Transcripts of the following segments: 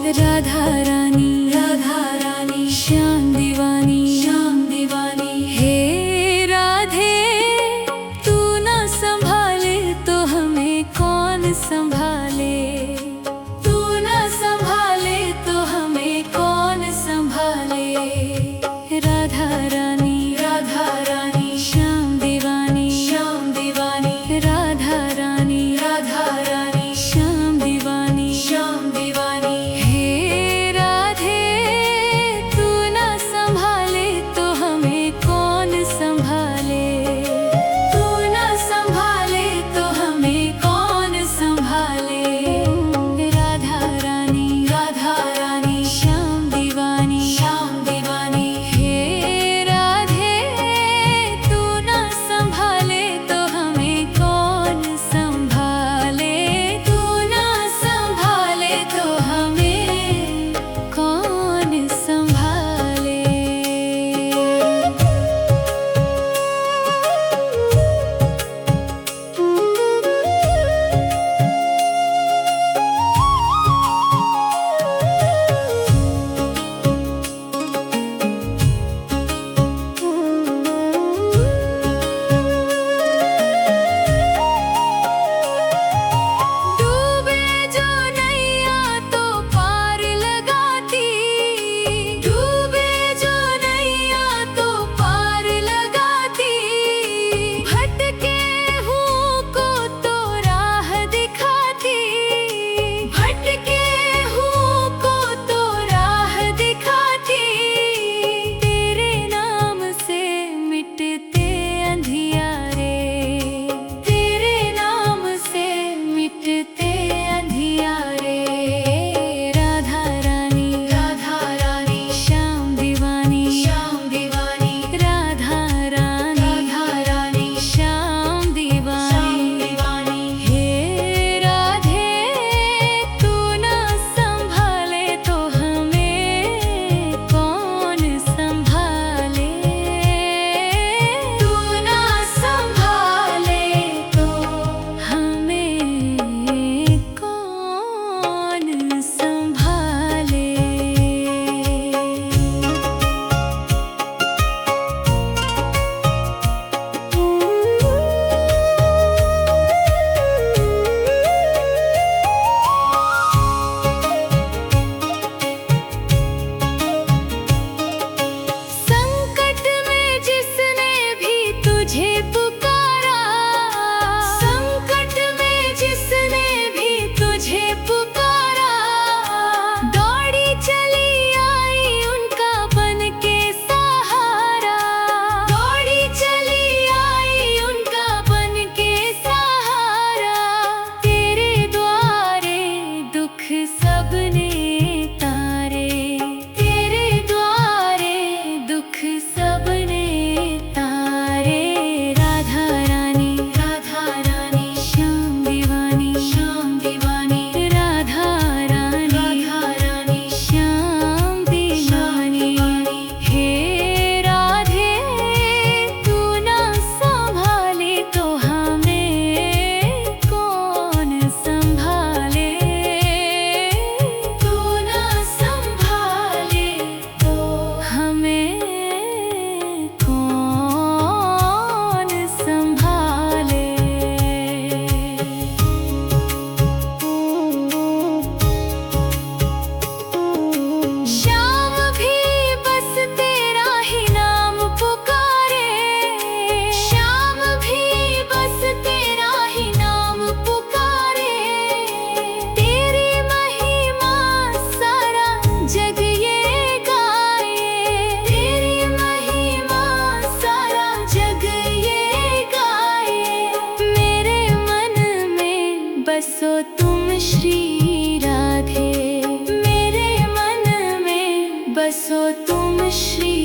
राधा रानी, राधा रानी, श्याम दीवानी, श्याम दीवानी। हे राधे, तू ना संभाले तो हमें कौन संभाले, तू ना संभाले तो हमें कौन संभाले। राधा रानी, राधा रानी, श्याम दीवानी, श्याम दीवानी। राधा रानी, राधा रानी, श्याम दीवानी, श्याम दीवानी। हे राधे, तू ना संभाले तो हमें कौन संभाले, तू ना संभाले तो हमें कौन संभाले। राधा रानी, राधा रानी, श्याम दीवानी, श्याम दीवानी। हे राधे, तू ना संभाले तो हमें कौन संभाले, तू ना संभाले तो हमें कौन संभाले। डूबे जो नैया तो पार लगाती, डूबे जो नैया तो पार लगाती। भटके हूँ को तो राह दिखाती, भटके हूँ को तो राह दिखाती। तेरे नाम से मिटते अंधियारे, तेरे नाम से मिटते अंधियारे। राधा रानी, राधा रानी, श्याम दीवानी, श्याम दीवानी। राधा रानी, राधा रानी, श्याम दीवानी। हे राधे, तू ना संभाले तो हमें कौन संभाले, तू ना संभाले तो हमें कौन संभाले। संकट में जिसने भी तुझे पुकारा, संकट में जिसने भी तुझे पुकारा। दौड़ी चली आई उनका बन के सहारा, दौड़ी चली आई उनका बन के सहारा। तेरे द्वारे दुख सबने तारे, तेरे द्वारे दुख सबने तारे। राधा रानी, राधा रानी, श्याम दीवानी, श्याम दीवानी। राधा रानी, राधा रानी, श्याम दीवानी। हे राधे, तू ना संभाले तो हमें कौन संभाले, तू ना संभाले तो हमें कौन संभाले। श्याम भी बस तेरा ही नाम पुकारे, श्याम भी बस तेरा ही नाम पुकारे। तेरी महिमा सारा जग ये गाए, तेरी महिमा सारा जग ये गाए। मेरे मन में बसो तुम श्री राधे, मेरे मन में बसो तुम श्री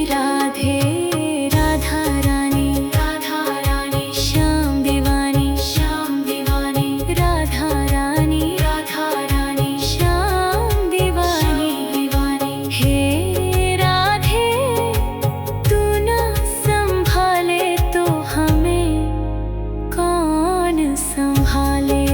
राधे। राधा रानी, राधा रानी, श्याम दीवानी, श्याम दीवानी। राधा रानी, राधा रानी, श्याम दीवानी। हे राधे, तू ना संभाले तो हमें कौन संभाले।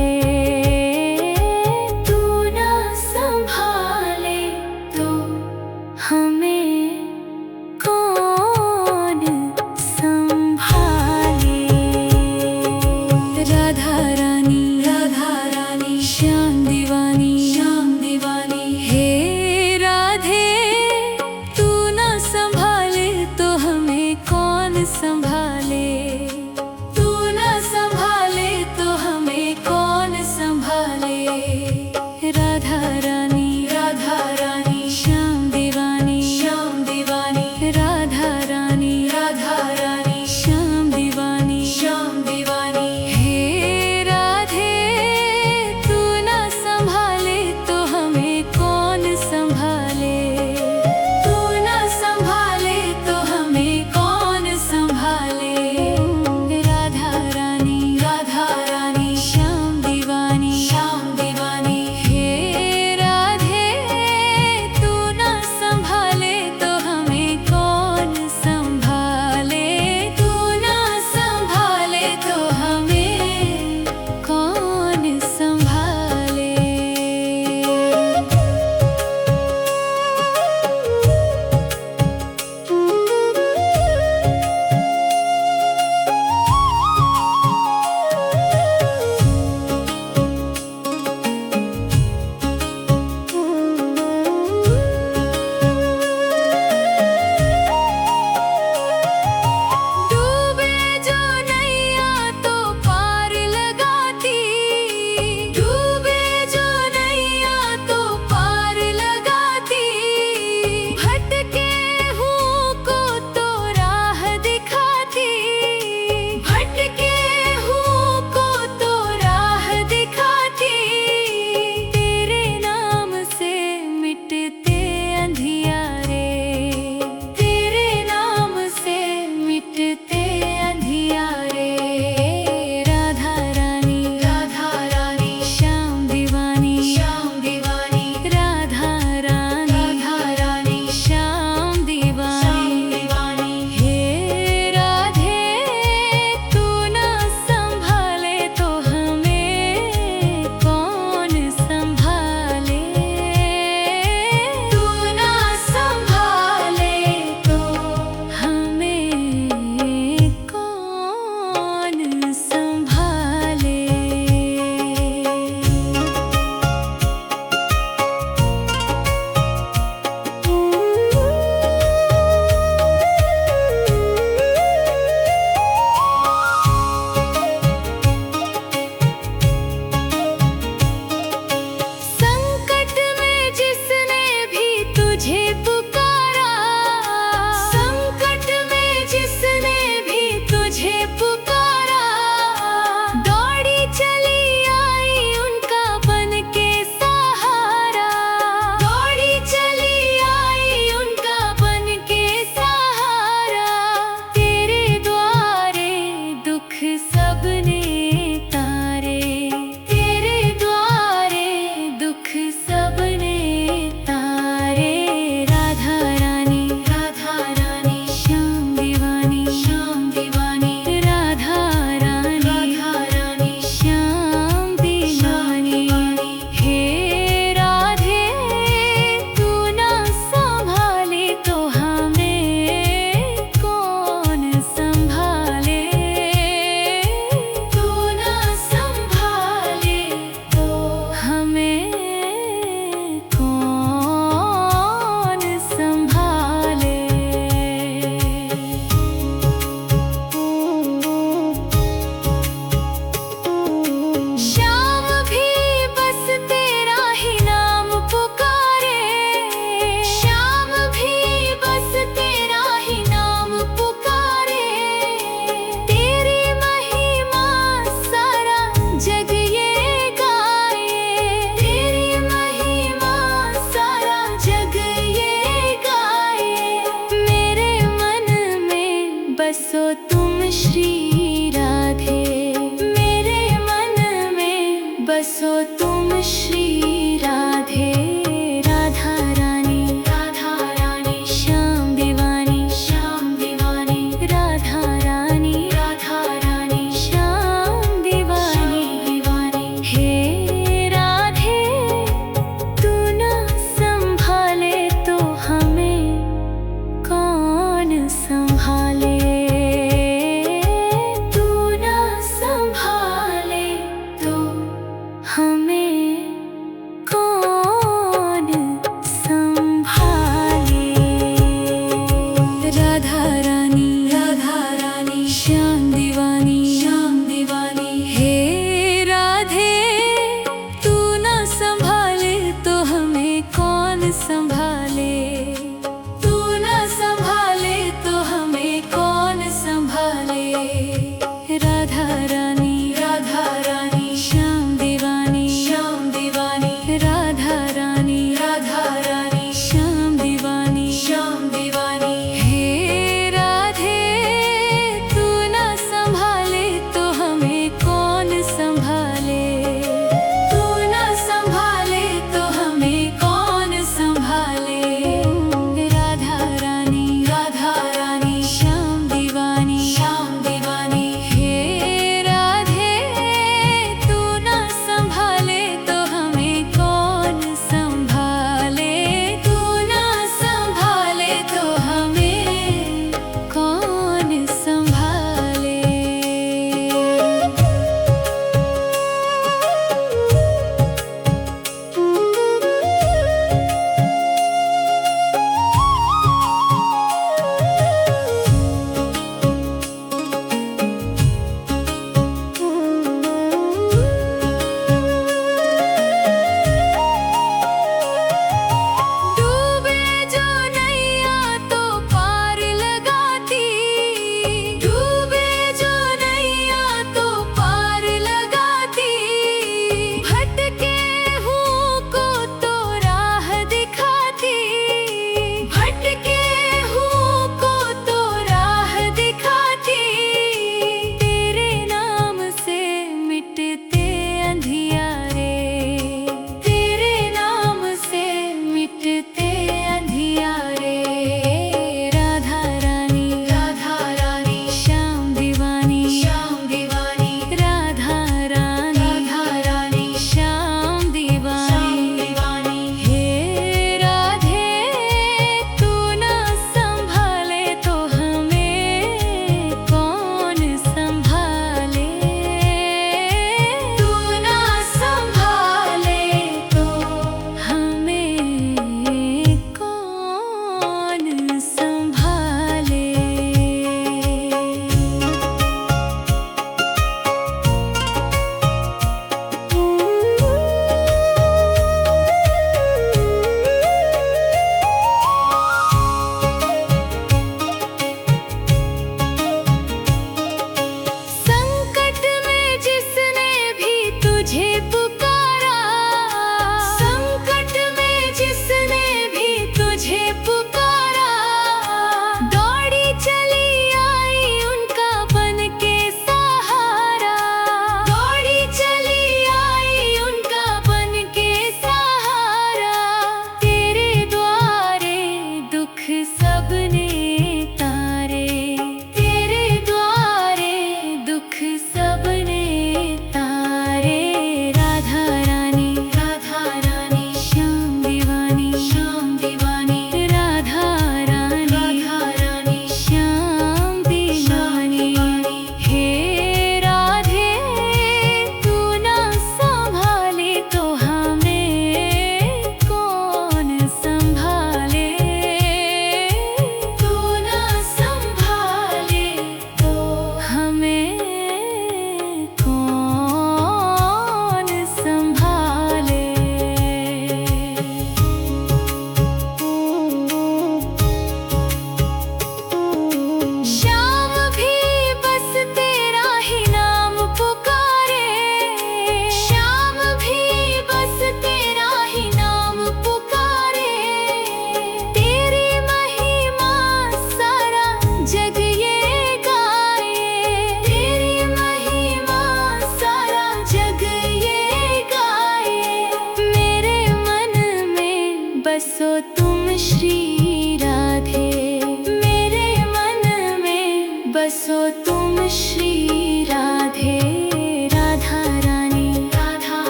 राधा रानी, राधा रानी, श्याम दीवानी, श्याम दीवानी, राधा रानी, राधा रानी, श्याम दीवानी, श्याम दीवानी। हे राधे तू ना संभाले तो हमें कौन संभाले, तू ना संभाले तो हमें कौन संभाले। राधा रानी, राधा रानी, श्याम दीवानी, श्याम दीवानी।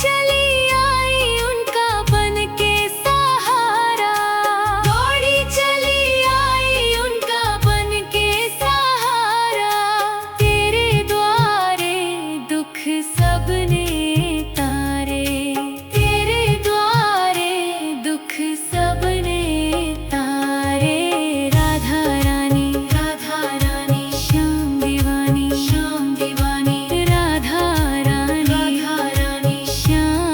चली आई उनका बन के सहारा, दौड़ी चली आई उनका बन के सहारा। तेरे द्वारे दुख सबने तारे, तेरे द्वारे दुख सबने तारे। राधा रानी, राधा रानी, श्याम दीवानी, श्याम दीवानी, राधा रानी, राधा रानी, श्याम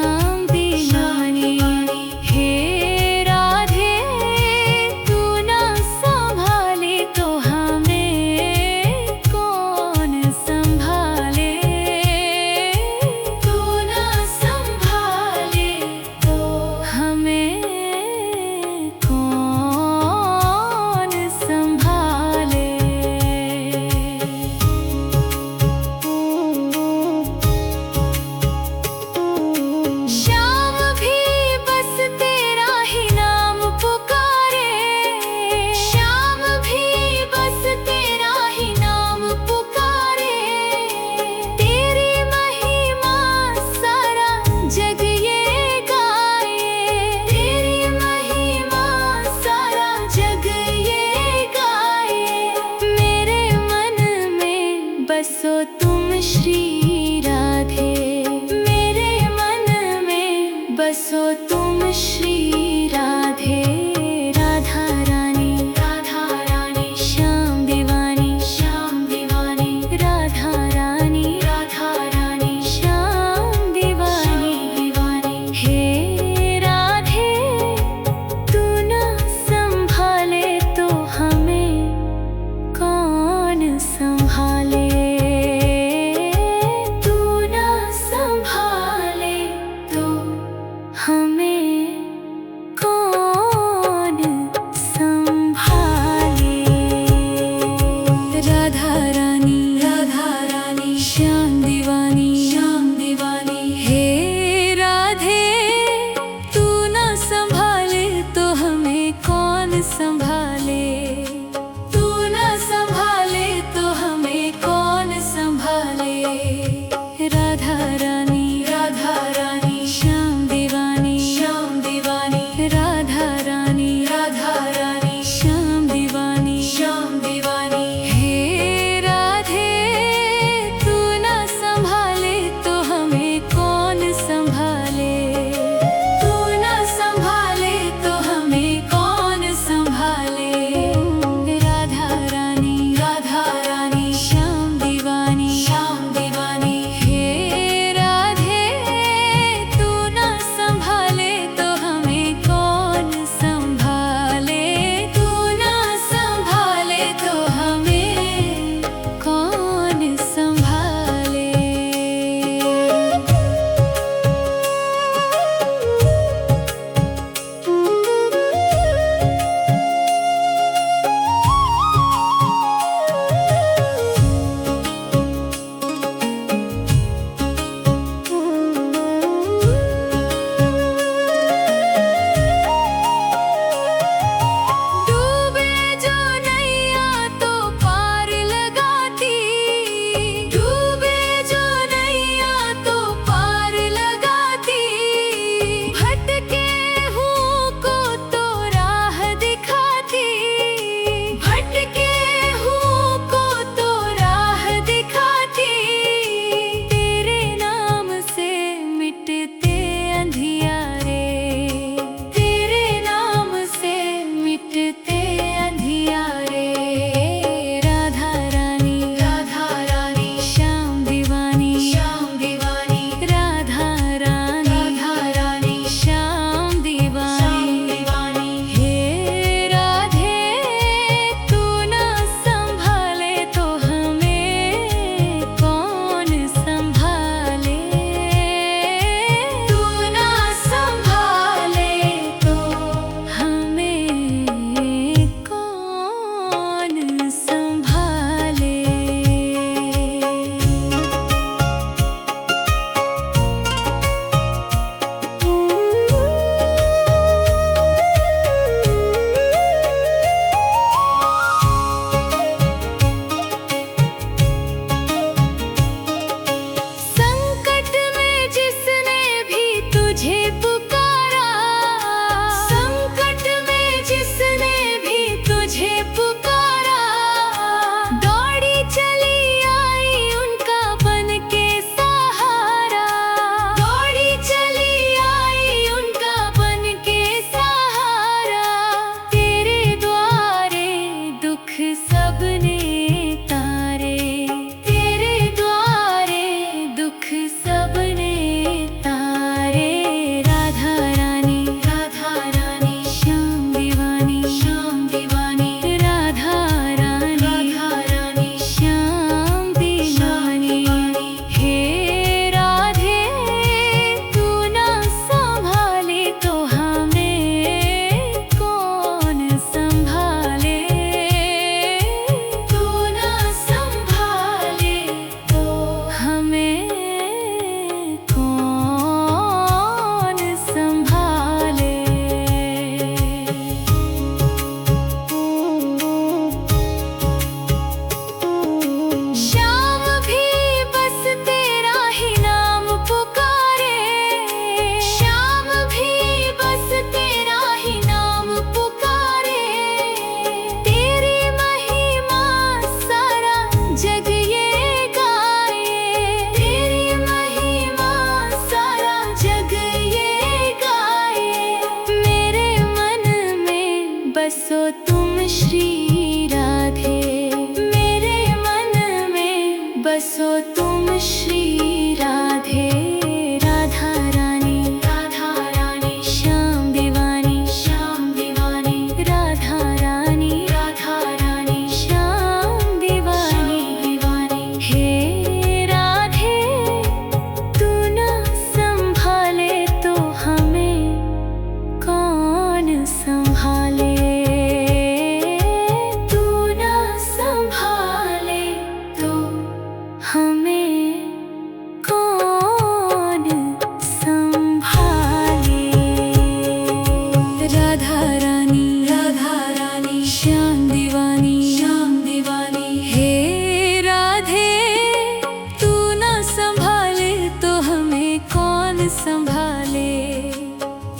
संभाले?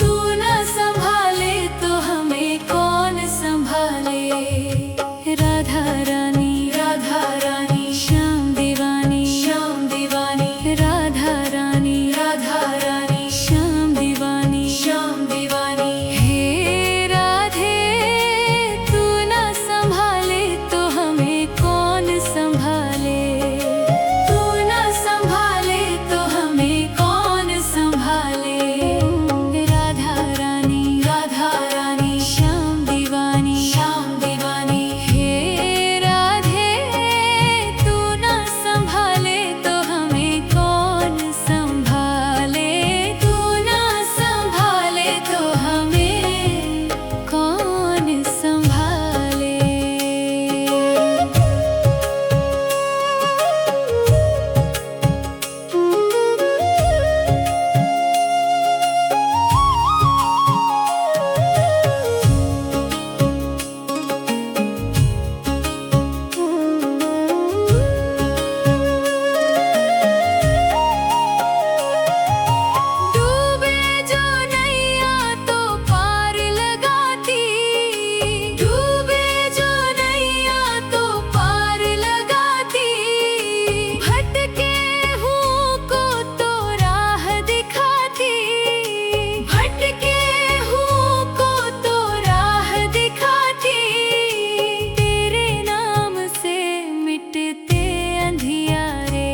तू न संभाले तो हमें कौन संभाले? राधा रानी, राधा रानी, श्याम दीवानी, श्याम दीवानी, राधा रानी, राधा रानी, श्याम दीवानी, श्याम दीवानी। हे राधे, तू न संभाले तो हमें कौन संभाले? तू न संभाले तो हमें कौन संभाले? राधा रानी, राधा रानी, श्याम दीवानी, श्याम दीवानी। हे राधे, तू न संभाले तो हमें कौन संभाले? तू न संभाले तो हमें कौन संभाले? डूबे जो नैया तो पार लगाती, डूबे जो नैया तो पार लगाती। भटके हूँ को तो राह दिखाती, भटके हूँ को तो राह दिखाती। तेरे नाम से मिटते अंधियारे,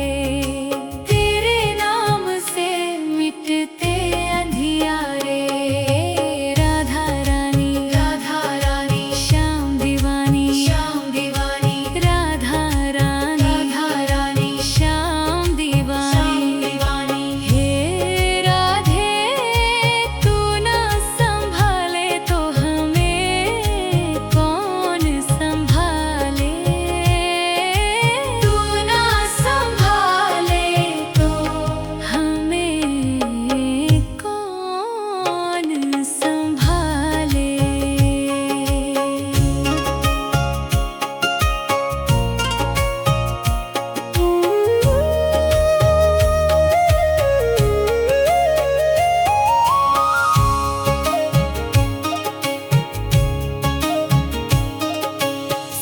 तेरे नाम से मिटते अंधियारे। राधा रानी, राधा रानी, श्याम दीवानी, श्याम दीवानी, राधा रानी, राधा रानी, श्याम दीवानी, दीवानी। हे राधे, तू न संभाले तो हमें कौन संभाले? तू न संभाले तो हमें कौन संभाले?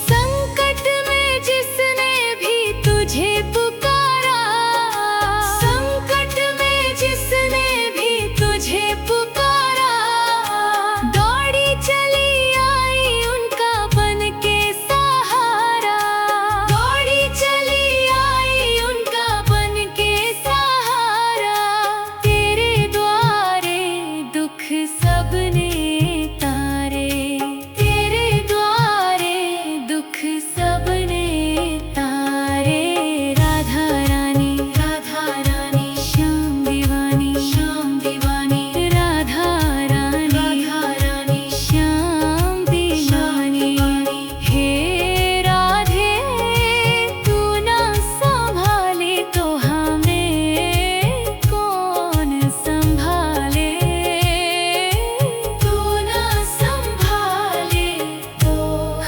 संकट में जिसने भी तुझे पुकारा, संकट में जिसने भी तुझे पुकारा। दौड़ी चली आई उनका बन के सहारा, दौड़ी चली आई उनका बन के सहारा। तेरे द्वारे दुख सबने तारे, तेरे द्वारे दुख सबने तारे। राधा रानी, राधा रानी, श्याम दीवानी, श्याम दीवानी, राधा रानी, राधा रानी, श्याम दीवानी। हे राधे, तू न संभाले तो हमें कौन संभाले? तू न संभाले तो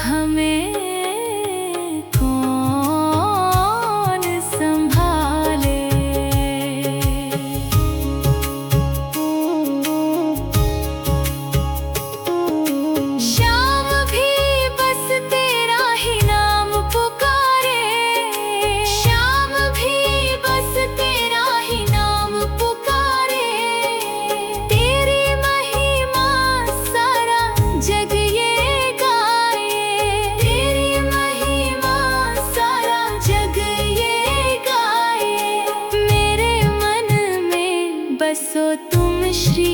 हमें कौन संभाले? श्याम भी बस तेरा ही नाम पुकारे, श्याम भी बस तेरा ही नाम पुकारे। तेरी महिमा सारा जग ये गाए, तेरी महिमा सारा जग ये गाए। मेरे मन में बसो तुम श्री